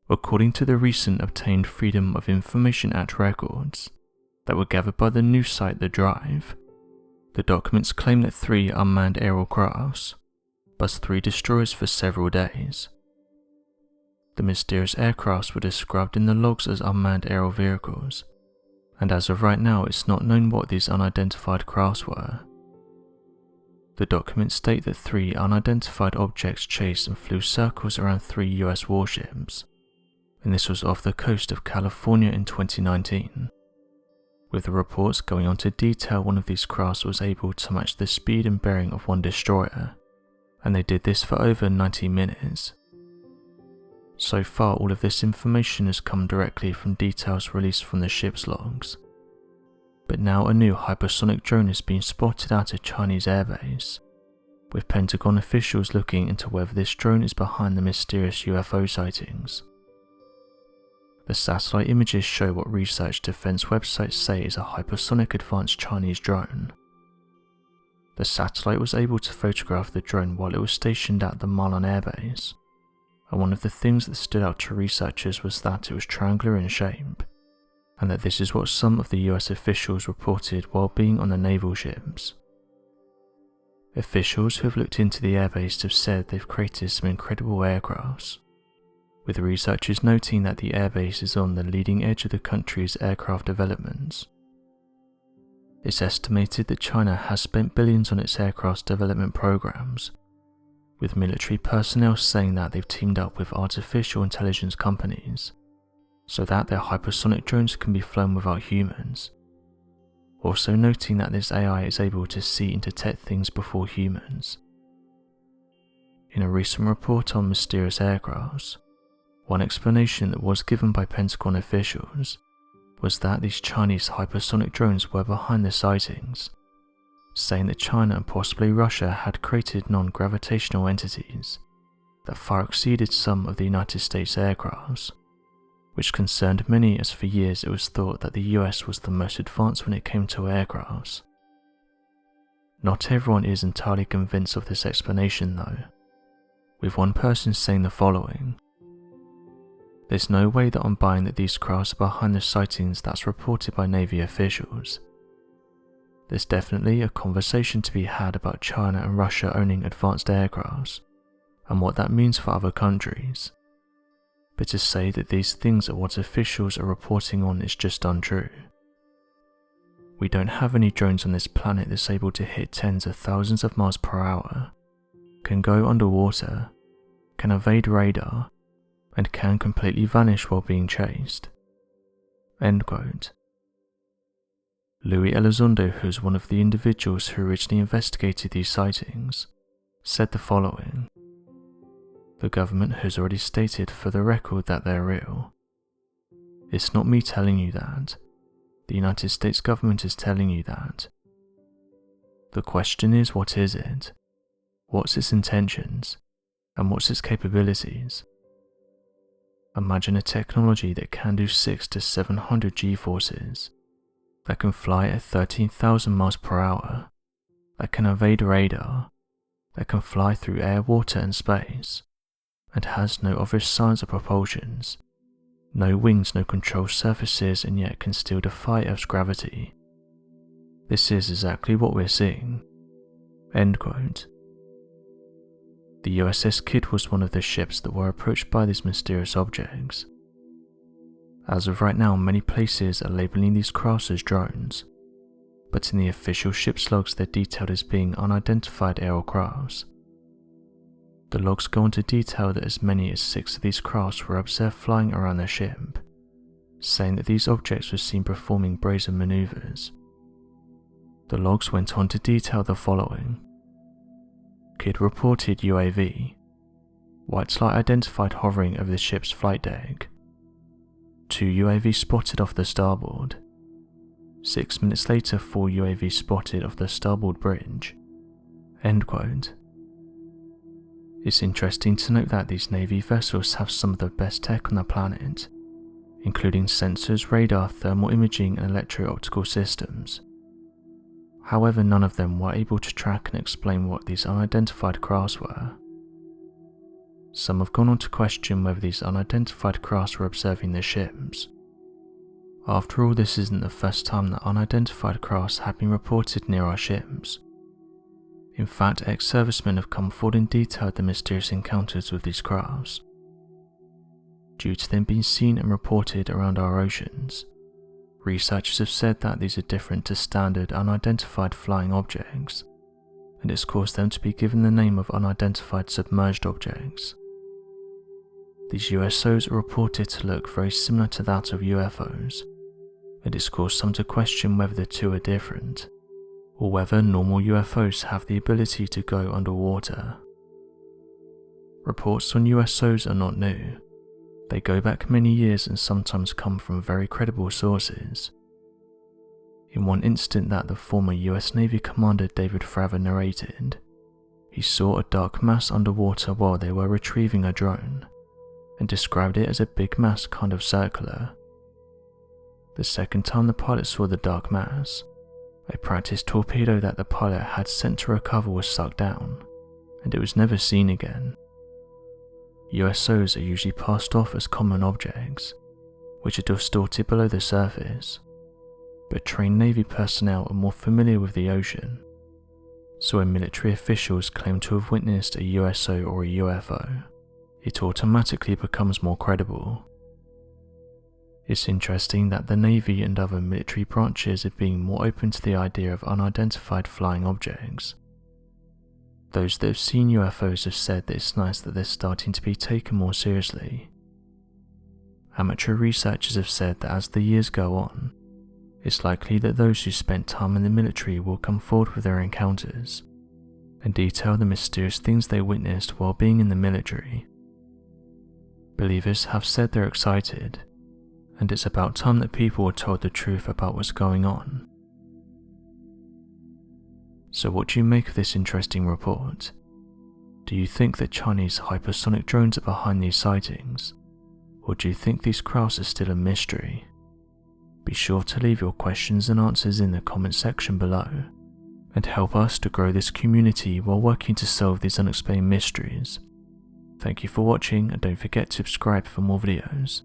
According to the recent obtained Freedom of Information Act records that were gathered by the news site The Drive, the documents claim that 3 unmanned aerial crafts buzzed 3 destroyers for several days. The mysterious aircrafts were described in the logs as unmanned aerial vehicles, and as of right now it's not known what these unidentified crafts were. The documents state that 3 unidentified objects chased and flew circles around 3 US warships, and this was off the coast of California in 2019, with the reports going on to detail one of these crafts was able to match the speed and bearing of one destroyer, and they did this for over 90 minutes. So far, all of this information has come directly from details released from the ship's logs. But now a new hypersonic drone has been spotted at a Chinese airbase, with Pentagon officials looking into whether this drone is behind the mysterious UFO sightings. The satellite images show what research defense websites say is a hypersonic advanced Chinese drone. The satellite was able to photograph the drone while it was stationed at the Malon airbase, and one of the things that stood out to researchers was that it was triangular in shape, and that this is what some of the US officials reported while being on the naval ships. Officials who have looked into the airbase have said they've created some incredible aircrafts, with researchers noting that the airbase is on the leading edge of the country's aircraft developments. It's estimated that China has spent billions on its aircraft development programs, with military personnel saying that they've teamed up with artificial intelligence companies so that their hypersonic drones can be flown without humans, also noting that this AI is able to see and detect things before humans. In a recent report on mysterious aircrafts, one explanation that was given by Pentagon officials was that these Chinese hypersonic drones were behind the sightings, saying that China and possibly Russia had created non-gravitational entities that far exceeded some of the United States aircrafts, which concerned many as for years it was thought that the US was the most advanced when it came to aircrafts. Not everyone is entirely convinced of this explanation though, with one person saying the following: "There's no way that I'm buying that these crafts are behind the sightings that's reported by Navy officials. There's definitely a conversation to be had about China and Russia owning advanced aircrafts, and what that means for other countries. But to say that these things are what officials are reporting on is just untrue. We don't have any drones on this planet that's able to hit tens of thousands of miles per hour, can go underwater, can evade radar, and can completely vanish while being chased." End quote. Louis Elizondo, who is one of the individuals who originally investigated these sightings, said the following: "The government has already stated for the record that they're real. It's not me telling you that. The United States government is telling you that. The question is, what is it? What's its intentions? And what's its capabilities? Imagine a technology that can do 600 to 700 G-forces, that can fly at 13,000 miles per hour, that can evade radar, that can fly through air, water and space, and has no obvious signs of propulsions, no wings, no control surfaces, and yet can still defy Earth's gravity. This is exactly what we're seeing." End quote. The USS Kidd was one of the ships that were approached by these mysterious objects. As of right now, many places are labeling these crafts as drones, but in the official ship's logs they're detailed as being unidentified aerial crafts. The logs go on to detail that as many as 6 of these crafts were observed flying around their ship, saying that these objects were seen performing brazen maneuvers. The logs went on to detail the following: Kidd reported UAV, white light identified hovering over the ship's flight deck, 2 UAV spotted off the starboard, 6 minutes later 4 UAV spotted off the starboard bridge. End quote. It's interesting to note that these Navy vessels have some of the best tech on the planet, including sensors, radar, thermal imaging and electro-optical systems. However, none of them were able to track and explain what these unidentified crafts were. some have gone on to question whether these unidentified crafts were observing the ships. After all, this isn't the first time that unidentified crafts have been reported near our ships. In fact, ex-servicemen have come forward and detailed the mysterious encounters with these crafts. Due to them being seen and reported around our oceans, researchers have said that these are different to standard unidentified flying objects, and it's caused them to be given the name of unidentified submerged objects. These USOs are reported to look very similar to that of UFOs, and it's caused some to question whether the two are different, or whether normal UFOs have the ability to go underwater. Reports on USOs are not new. They go back many years and sometimes come from very credible sources. In one incident that the former US Navy Commander David Fravor narrated, he saw a dark mass underwater while they were retrieving a drone, and described it as a big mass kind of circular. The second time the pilot saw the dark mass, a practice torpedo that the pilot had sent to recover was sucked down, and it was never seen again. USOs are usually passed off as common objects, which are distorted below the surface, but trained Navy personnel are more familiar with the ocean, so when military officials claim to have witnessed a USO or a UFO, it automatically becomes more credible. It's interesting that the Navy and other military branches are being more open to the idea of unidentified flying objects. Those that have seen UFOs have said that it's nice that they're starting to be taken more seriously. Amateur researchers have said that as the years go on, it's likely that those who spent time in the military will come forward with their encounters and detail the mysterious things they witnessed while being in the military. Believers have said they're excited, and it's about time that people are told the truth about what's going on. So what do you make of this interesting report? Do you think that Chinese hypersonic drones are behind these sightings? Or do you think these crafts are still a mystery? Be sure to leave your questions and answers in the comment section below, and help us to grow this community while working to solve these unexplained mysteries. Thank you for watching, and don't forget to subscribe for more videos.